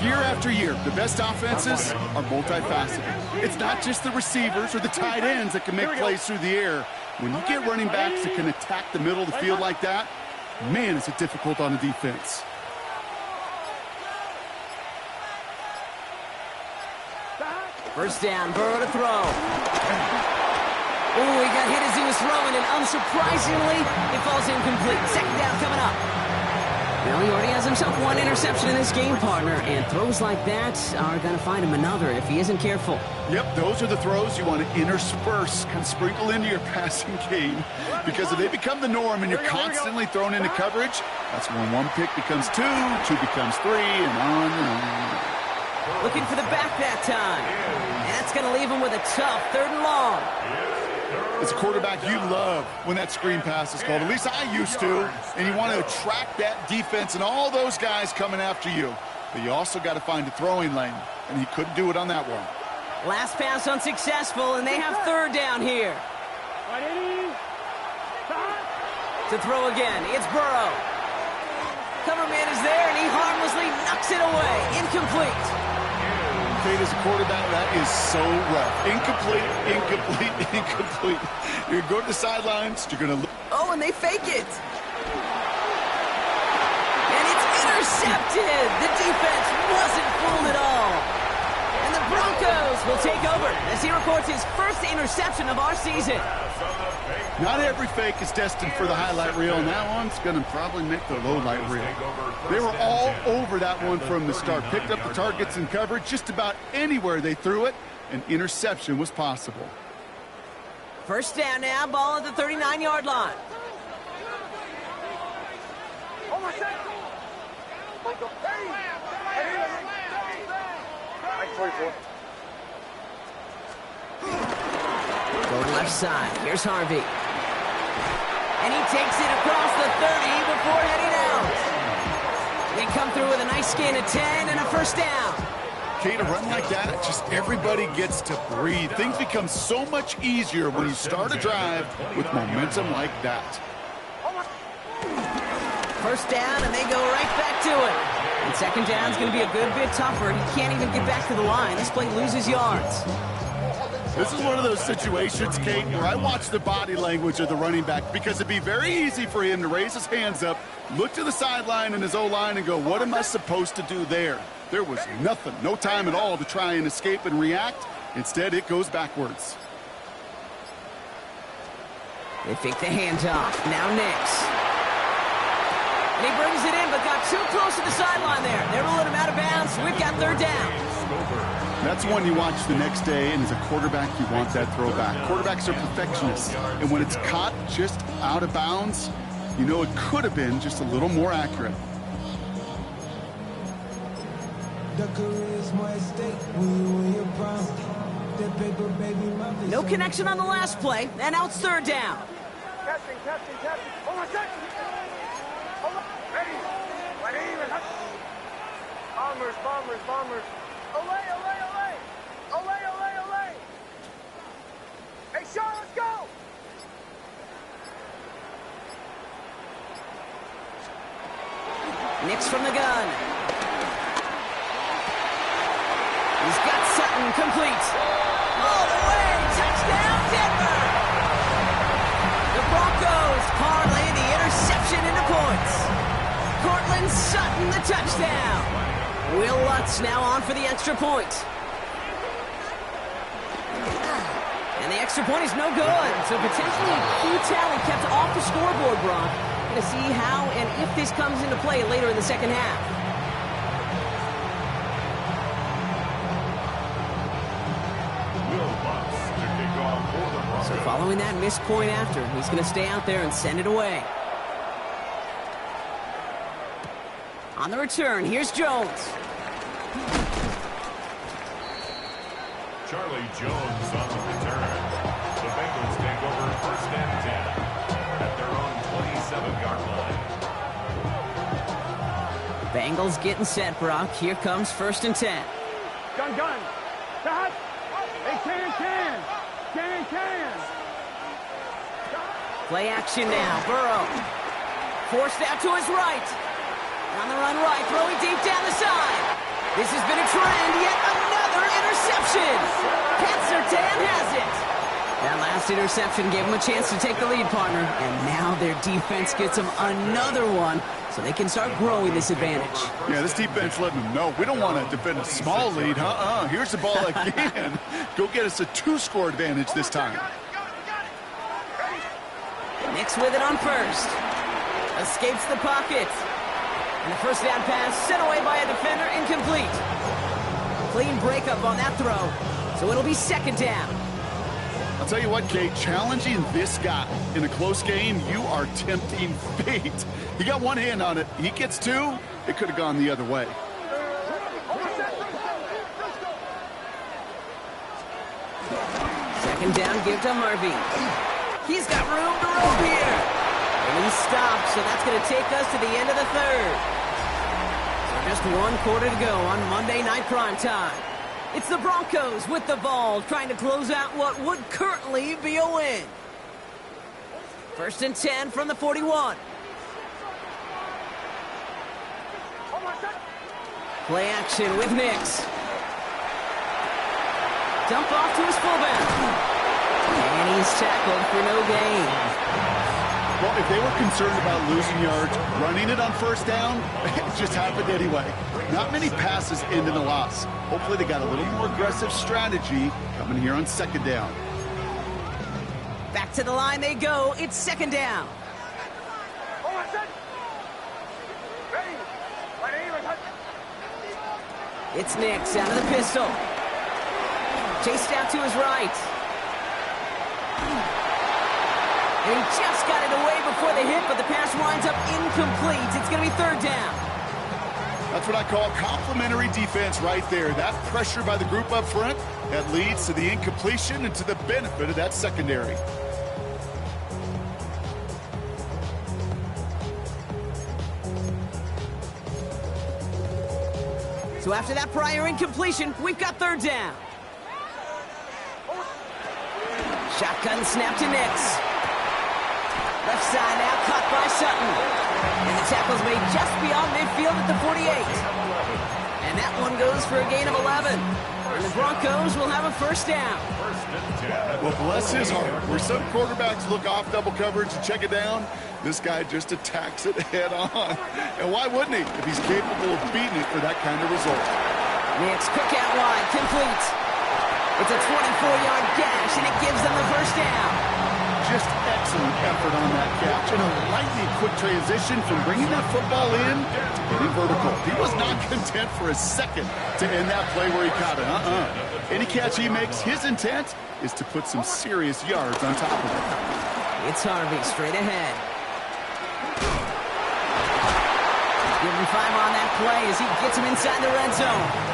[SPEAKER 3] Year after year, the best offenses are multifaceted. It's not just the receivers or the tight ends that can make plays through the air. When you get running backs that can attack the middle of the field like that, man, is it difficult on the defense.
[SPEAKER 1] First down, Burrow to throw. Oh, he got hit as he was throwing, and unsurprisingly, it falls incomplete. Second down coming up. Well, he already has himself one interception in this game, partner, and throws like that are going to find him another if he isn't careful.
[SPEAKER 3] Yep, those are the throws you want to intersperse and sprinkle into your passing game, because if they become the norm and you're constantly thrown into coverage, that's when one pick becomes two, two becomes three, and on and on.
[SPEAKER 1] Looking for the back that time. And that's going to leave him with a tough 3rd and long.
[SPEAKER 3] As a quarterback, you love when that screen pass is called. At least I used to. And you want to attract that defense and all those guys coming after you. But you also got to find a throwing lane. And he couldn't do it on that one.
[SPEAKER 1] Last pass unsuccessful, and they have 3rd down here. To throw again, it's Burrow. Cover man is there, and he harmlessly knocks it away. Incomplete.
[SPEAKER 3] Kate, as a quarterback, that is so rough. Incomplete, incomplete, incomplete. You're going to the sidelines. You're going to look.
[SPEAKER 1] Oh, and they fake it. And it's intercepted. The defense wasn't fooled at all. And the Broncos will take over as he records his first interception of our season.
[SPEAKER 3] Not every fake is destined for the highlight reel, and that one's going to probably make the low light reel. They were all over that one from the start. Picked up the targets and coverage just about anywhere they threw it. An interception was possible.
[SPEAKER 1] First down now, ball at the 39-yard line. Go to left side. Here's Harvey. And he takes it across the 30 before heading out. They come through with a nice gain of 10 and a first down.
[SPEAKER 3] Kate, a run like that, just everybody gets to breathe. Things become so much easier when you start a drive with momentum like that.
[SPEAKER 1] First down, and they go right back to it. And second down is going to be a good bit tougher. He can't even get back to the line. This play loses yards.
[SPEAKER 3] This is one of those situations, Kate, where I watch the body language of the running back, because it'd be very easy for him to raise his hands up, look to the sideline and his O-line and go, what am I supposed to do there? There was nothing, no time at all to try and escape and react. Instead, it goes backwards.
[SPEAKER 1] They fake the handoff. Now Nix. And he brings it in, but got too close to the sideline there. They ruled him out of bounds. We've got 3rd down.
[SPEAKER 3] That's one you watch the next day, and as a quarterback, you want that throwback. Quarterbacks are perfectionists, and when it's caught just out of bounds, you know it could have been just a little more accurate.
[SPEAKER 1] No connection on the last play, and now it's 3rd down.
[SPEAKER 4] Catching. Hold on, catch. Hold on. Ready. Bombers. Olay. Hey, Sean, let's go.
[SPEAKER 1] Nix from the gun. He's got Sutton complete. All the way. Touchdown, Denver. The Broncos parlay the interception into points. Cortland Sutton, the touchdown. Will Lutz now on for the extra point. And the extra point is no good. So potentially futility kept off the scoreboard, Brock. Going to see how and if this comes into play later in the second half. So following that missed point after, he's going to stay out there and send it away. On the return, here's Jones.
[SPEAKER 2] Charlie Jones on the return. The Bengals take over 1st and 10 at their own 27-yard line.
[SPEAKER 1] Bengals getting set, Brock. Here comes 1st and 10.
[SPEAKER 4] Gun. Stop. Hey, can.
[SPEAKER 1] Play action now. Burrow. Forced out to his right. On the run right, throwing deep down the side. This has been a trend, yet another interception. Pat Surtain has it. That last interception gave him a chance to take the lead, partner. And now their defense gets them another one, so they can start growing this advantage.
[SPEAKER 3] Yeah, this defense letting them know we don't want to defend a small lead. Here's the ball again. Go get us a 2-score advantage this time.
[SPEAKER 1] Nix with it on first. Escapes the pocket. And the first down pass sent away by a defender, incomplete. Clean breakup on that throw. So it'll be second down.
[SPEAKER 3] I'll tell you what, Kate, challenging this guy in a close game, you are tempting fate. He got one hand on it. He gets two, it could have gone the other way.
[SPEAKER 1] Second down, give to Harvey. He's got room to roam here. And he stops, so that's going to take us to the end of the third. So just one quarter to go on Monday Night Primetime. It's the Broncos with the ball, trying to close out what would currently be a win. First and 10 from the 41. Play action with Nix. Dump off to his fullback. And he's tackled for no gain.
[SPEAKER 3] Well, if they were concerned about losing yards, running it on first down, it just happened anyway. Not many passes end in a loss. Hopefully they got a little more aggressive strategy coming here on second down.
[SPEAKER 1] Back to the line they go. It's second down. It's Nix out of the pistol. Chased out to his right. And he just got it away before the hit, but the pass winds up incomplete. It's going to be third down.
[SPEAKER 3] That's what I call complimentary defense right there. That pressure by the group up front, that leads to the incompletion and to the benefit of that secondary.
[SPEAKER 1] So after that prior incompletion, we've got third down. Shotgun snap to Nix. Left side now, caught by Sutton. And the tackle's made just beyond midfield at the 48. And that one goes for a gain of 11. And the Broncos will have a first down.
[SPEAKER 3] Well, bless his heart. Where some quarterbacks look off double coverage and check it down, this guy just attacks it head on. And why wouldn't he if he's capable of beating it for that kind of result?
[SPEAKER 1] Nix, quick out wide, complete. It's a 24-yard gash, and it gives them the first down.
[SPEAKER 3] Just excellent effort on that catch. And a lightning quick transition from bringing that football in to getting vertical. He was not content for a second to end that play where he caught it. Any catch he makes, his intent is to put some serious yards on top of it.
[SPEAKER 1] It's Harvey straight ahead. Give him 5 on that play as he gets him inside the red zone.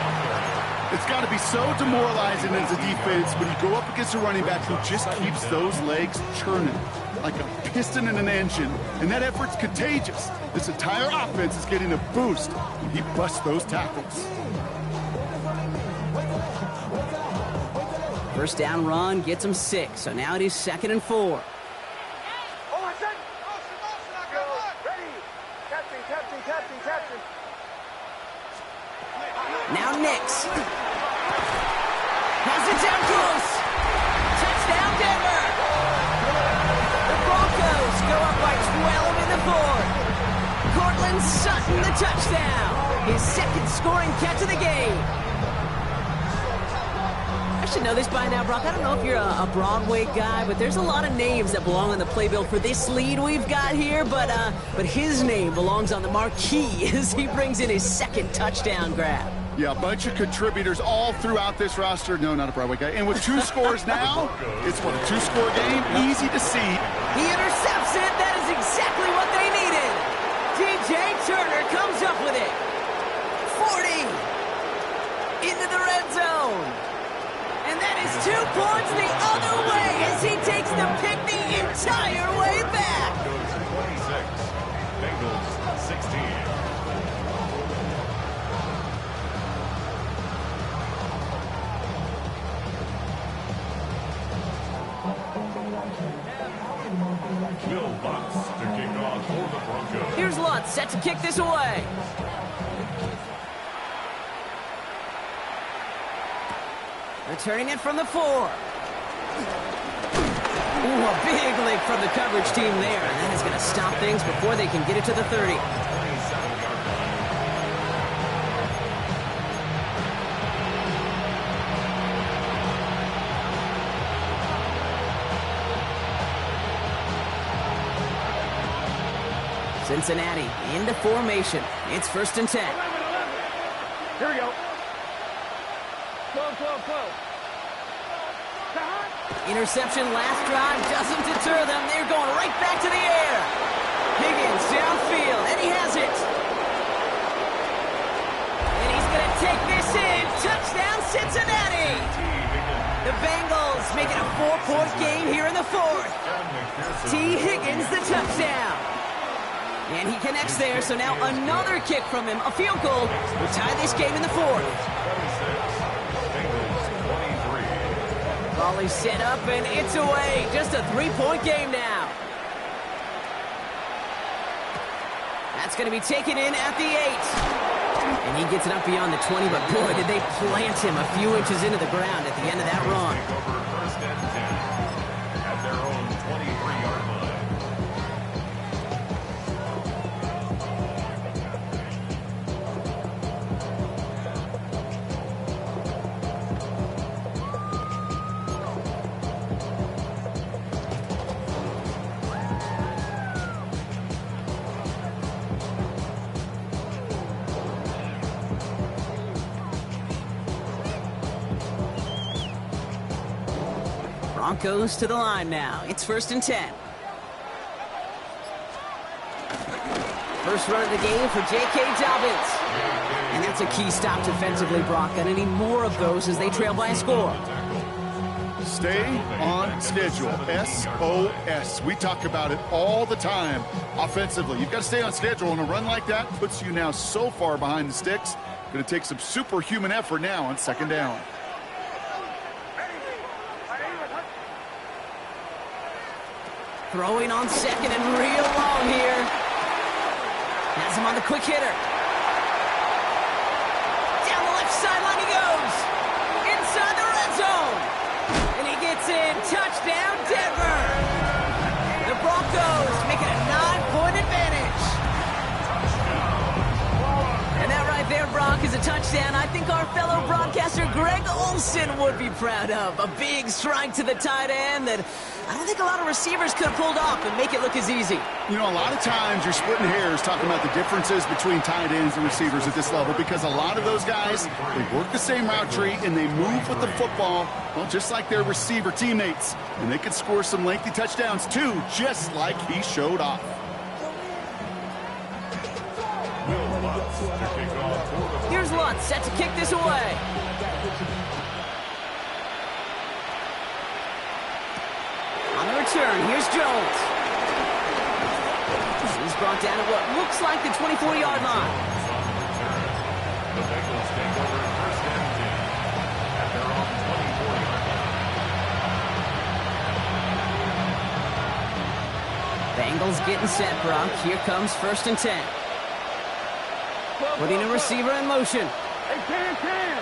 [SPEAKER 3] It's got to be so demoralizing as a defense when you go up against a running back who just keeps those legs churning like a piston in an engine. And that effort's contagious. This entire offense is getting a boost when he busts those tackles.
[SPEAKER 1] First down run gets him 6, so now it is 2nd and 4. Now Nix. Has it down close. Touchdown Denver. The Broncos go up by 12 in the fourth. Cortland Sutton the touchdown. His second scoring catch of the game. I should know this by now, Brock. I don't know if you're a Broadway guy, but there's a lot of names that belong on the playbill for this lead we've got here, but his name belongs on the marquee as he brings in his second touchdown grab.
[SPEAKER 3] Yeah, a bunch of contributors all throughout this roster. No, not a Broadway guy. And with 2 scores now, it's what, a 2-score game? Easy to see.
[SPEAKER 1] He intercepts it. That is exactly what they needed. DJ Turner comes up with it. 40 into the red zone. And that is 2 points the other way as he takes the pick the entire way back.
[SPEAKER 2] 26, Bengals 16. Will Lutz to kick off for the Broncos.
[SPEAKER 1] Here's Lutz set to kick this away. Returning it from the 4. Ooh, a big lick from the coverage team there. And that is going to stop things before they can get it to the 30. Cincinnati into formation. It's 1st and 10.
[SPEAKER 4] 11, 11. Here we go. 12, 12, 12.
[SPEAKER 1] Interception last drive doesn't deter them. They're going right back to the air. Higgins downfield, and he has it. And he's going to take this in. Touchdown, Cincinnati. The Bengals make it a 4-point game here in the 4th. T. Higgins, the touchdown. And he connects there, so now another kick from him. A field goal will tie this game in the 4th. Ball is set up, and it's away. Just a 3-point game now. That's going to be taken in at the 8. And he gets it up beyond the 20, but boy, did they plant him a few inches into the ground at the end of that run.
[SPEAKER 2] Over 1st and 10 at their own 23-yard line.
[SPEAKER 1] Broncos to the line now. It's 1st and 10. First run of the game for J.K. Dobbins. And that's a key stop defensively, Brock. Gonna need more of those as they trail by a score.
[SPEAKER 3] Stay on schedule. SOS. We talk about it all the time offensively. You've got to stay on schedule, and a run like that puts you now so far behind the sticks. Going to take some superhuman effort now on 2nd down.
[SPEAKER 1] Throwing on 2nd and real long here. Has him on the quick hitter. Down the left sideline he goes. Inside the red zone. And he gets in. Touchdown, Denver. The Broncos make it a 9-point advantage. And that right there, Brock, is a touchdown I think our fellow broadcaster Greg Olsen would be proud of. A big strike to the tight end that I don't think a lot of receivers could have pulled off and make it look as easy.
[SPEAKER 3] You know, a lot of times you're splitting hairs talking about the differences between tight ends and receivers at this level because a lot of those guys, they work the same route tree and they move with the football, well, just like their receiver teammates. And they could score some lengthy touchdowns too, just like he showed off.
[SPEAKER 1] Here's Lutz set to kick this away. On the return, here's Jones. He's brought down at what looks like the 24-yard line.
[SPEAKER 2] The Bengals take over 1st and 10 at their own 24-yard line.
[SPEAKER 1] Bengals getting set, Brock. Here comes 1st and 10. Putting a receiver in motion.
[SPEAKER 4] Hey, can.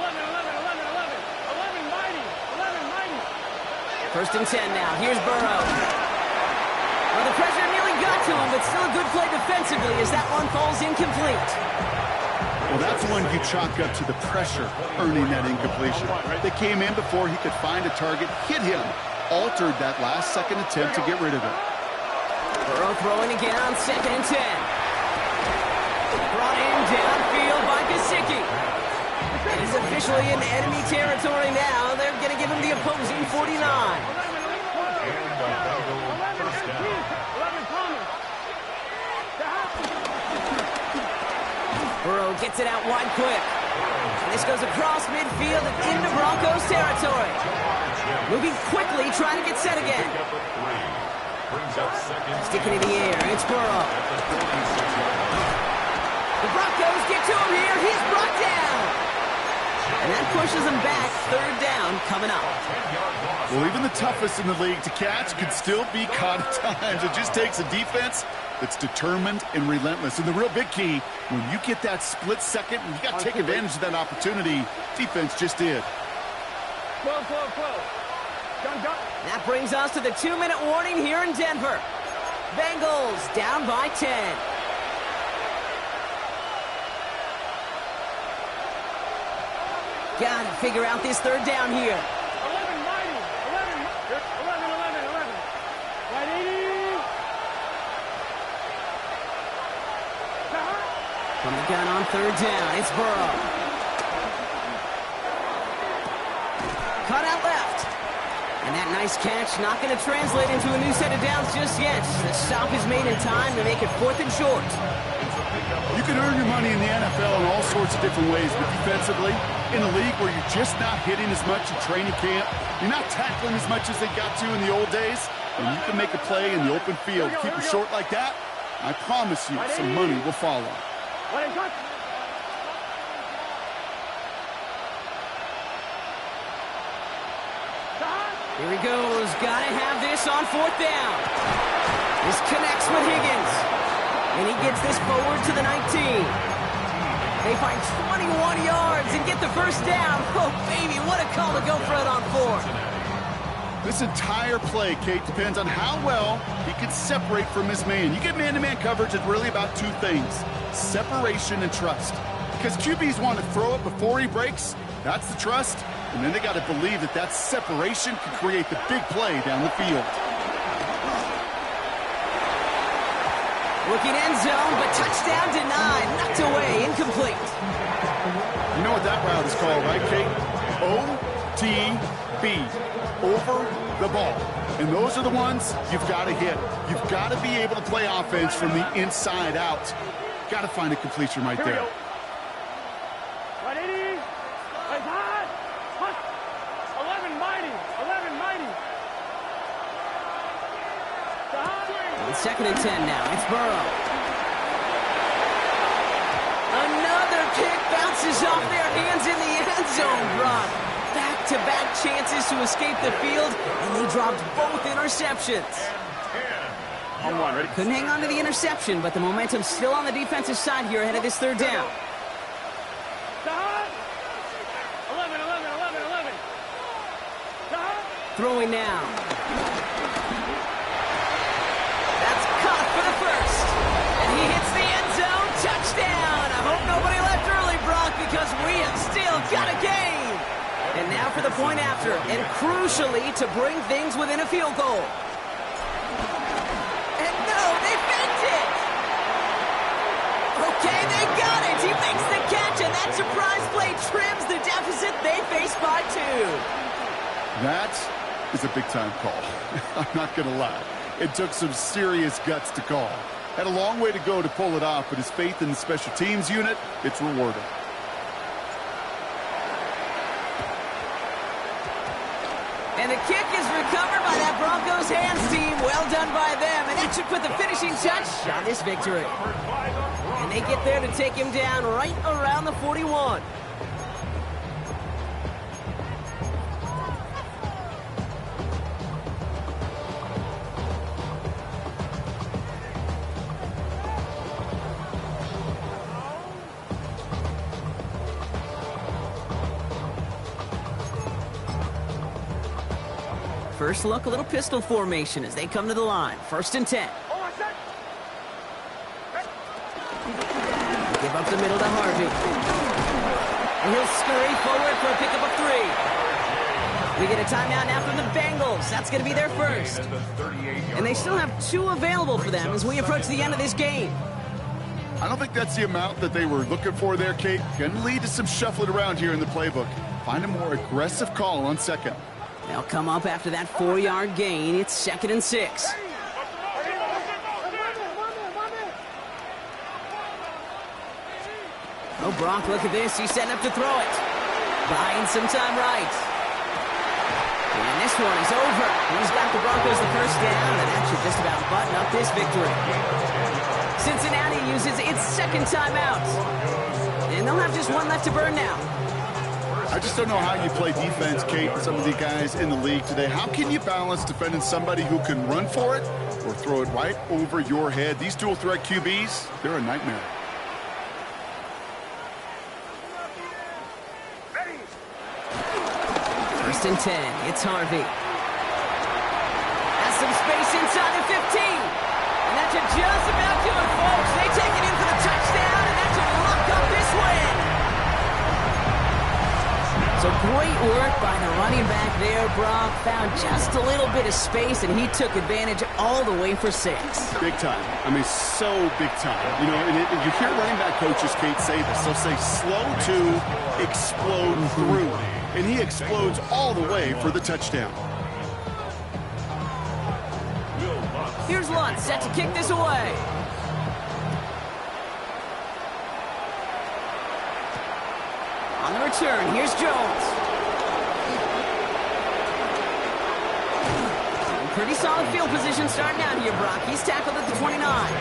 [SPEAKER 4] 11 mighty. 11 mighty.
[SPEAKER 1] 1st and 10 now. Here's Burrow. Well, the pressure nearly got to him, but still a good play defensively as that one falls incomplete.
[SPEAKER 3] Well, that's one you chalk up to the pressure earning that incompletion. They came in before he could find a target, hit him, altered that last-second attempt to get rid of it.
[SPEAKER 1] Burrow throwing again on 2nd and 10. Brought in downfield by Gesicki. He's officially in enemy territory now. They're going to give him the opposing 49. Burrow gets it out wide quick. And this goes across midfield and into Broncos territory. Moving quickly, trying to get set again. Sticking in the air, it's Burrow. The Broncos get to him here. He's brought down. And that pushes him back. 3rd down coming up.
[SPEAKER 3] Well, even the toughest in the league to catch could still be caught at times. It just takes a defense that's determined and relentless. And the real big key, when you get that split second, you got to take advantage of that opportunity. Defense just did.
[SPEAKER 4] 12.
[SPEAKER 1] That brings us to the 2-minute warning here in Denver. Bengals down by 10. Got to figure out this 3rd down here.
[SPEAKER 4] 11 mighty. 11
[SPEAKER 1] From the gun on third down, it's Burrow. Cut out left. And that nice catch not going to translate into a new set of downs just yet. The stop is made in time to make it 4th and short.
[SPEAKER 3] You can earn your money in the NFL in all sorts of different ways, but defensively, in a league where you're just not hitting as much in training camp, you're not tackling as much as they got to in the old days, and you can make a play in the open field. Keep it short like that, I promise you some money will follow.
[SPEAKER 1] Here he goes. Gotta have this on 4th down. This connects with Higgins. And he gets this forward to the 19. They find 21 yards and get the first down. Oh, baby, what a call to go for it on 4th.
[SPEAKER 3] This entire play, Kate, depends on how well he can separate from his man. You get man-to-man coverage, it's really about two things: separation and trust. Because QBs want to throw it before he breaks. That's the trust. And then they got to believe that that separation can create the big play down the field.
[SPEAKER 1] Looking end zone, but touchdown denied. Knocked away, incomplete.
[SPEAKER 3] You know what that route is called, right, Kate? OTB. Over the ball. And those are the ones you've got to hit. You've got to be able to play offense from the inside out. Got to find a completion right there.
[SPEAKER 4] 180. Plays hot. 11 mighty. 11 mighty.
[SPEAKER 1] It's 2nd and 10 now. It's Burrow. Another kick bounces off their hands in the end zone, Brock. Back-to-back chances to escape the field, and they dropped both interceptions.
[SPEAKER 3] On one, ready?
[SPEAKER 1] Couldn't hang on to the interception, but the momentum's still on the defensive side here ahead of this 3rd down.
[SPEAKER 4] 11, 11, 11, 11.
[SPEAKER 1] Throwing now. That's caught for the first. And he hits the end zone. Touchdown. I hope nobody left early, Brock, because we have still got a game. And now for the point after, and crucially to bring things within a field goal. And no, they faked it. Okay, they got it. He makes the catch, and that surprise play trims the deficit. They face by 2.
[SPEAKER 3] That is a big-time call. I'm not going to lie. It took some serious guts to call. Had a long way to go to pull it off, but his faith in the special teams unit, it's rewarded.
[SPEAKER 1] And the kick is recovered by that Broncos hands team. Well done by them. And that should put the finishing touch on this victory. And they get there to take him down right around the 41. First look, a little pistol formation as they come to the line. 1st and 10. Give up the middle to Harvey. And he'll scurry forward for a pickup of 3. We get a timeout now from the Bengals. That's going to be their first. And they still have 2 available for them as we approach the end of this game.
[SPEAKER 3] I don't think that's the amount that they were looking for there, Kate. Going to lead to some shuffling around here in the playbook. Find a more aggressive call on 2nd.
[SPEAKER 1] They'll come up after that 4-yard gain. It's 2nd and 6. Oh, Brock, look at this. He's setting up to throw it. Buying some time right. And this one is over. He's got the Broncos the first down, and that should just about button up this victory. Cincinnati uses its 2nd timeout. And they'll have just 1 left to burn now.
[SPEAKER 3] I just don't know how you play defense, Kate, with some of the guys in the league today. How can you balance defending somebody who can run for it or throw it right over your head? These dual threat QBs, they're a nightmare.
[SPEAKER 1] First and 10. It's Harvey. Has some space inside the 15. And that should just about do it, folks. They take it in for the touchdown, and that should lock up this win. So Great work by the running back there, Brock. Found just a little bit of space, and he took advantage all the way for 6.
[SPEAKER 3] Big time. I mean, so big time. You know, and you hear running back coaches, Kate, say this. They'll say slow to explode through. And he explodes all the way for the touchdown.
[SPEAKER 1] Here's Lutz set to kick this away. On the return, here's Jones. Pretty solid field position starting out here, Brock. He's tackled at the 29.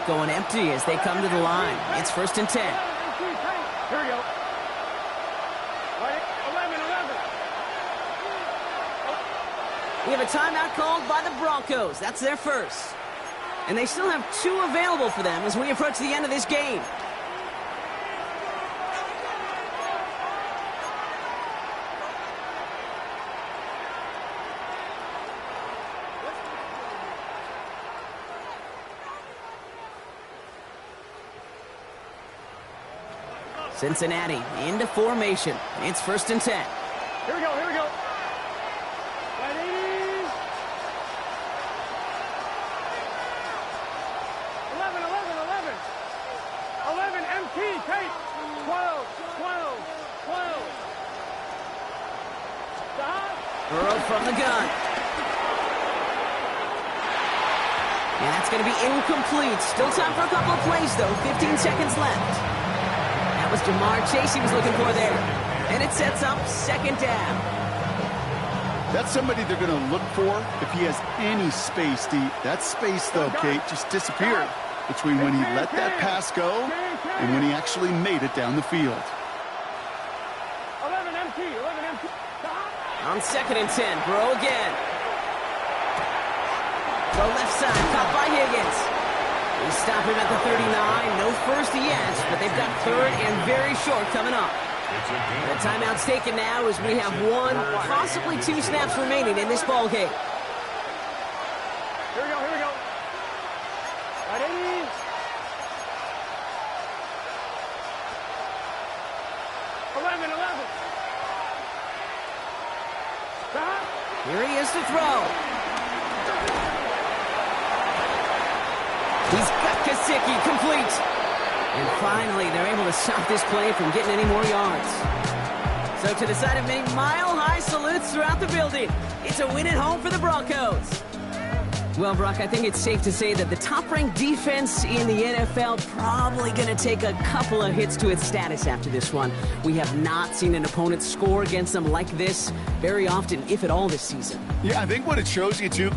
[SPEAKER 1] Going empty as they come to the line. It's 1st and 10.
[SPEAKER 4] Here we go. 11.
[SPEAKER 1] We have a timeout called by the Broncos. That's their first. And they still have 2 available for them as we approach the end of this game. Cincinnati into formation. It's 1st and 10.
[SPEAKER 4] Here we go. Ready? 11, MT, Kate. 12. Stop.
[SPEAKER 1] Burrow from the gun. And that's going to be incomplete. Still time for a couple of plays, though. 15 seconds left. That was Jamar Chase he was looking for there. And it sets up 2nd down.
[SPEAKER 3] That's somebody they're going to look for if he has any space deep. That space, though, Kate, just disappeared between when he let that pass go and when he actually made it down the field.
[SPEAKER 4] 11 MT.
[SPEAKER 1] On 2nd and 10, Burrow again. Go left side, caught by Higgins. They stop him at the 39. No first yet, but they've got 3rd and very short coming up. The timeout's taken now as we have 1, possibly 2 snaps remaining in this ball game.
[SPEAKER 4] Here we go. Ready? 11. Stop.
[SPEAKER 1] Here he is to throw. He's got Kasicki complete. And finally, they're able to stop this play from getting any more yards. So to the side of many mile-high salutes throughout the building, it's a win at home for the Broncos. Well, Brock, I think it's safe to say that the top-ranked defense in the NFL probably going to take a couple of hits to its status after this one. We have not seen an opponent score against them like this very often, if at all, this season.
[SPEAKER 3] Yeah, I think what it shows you, too,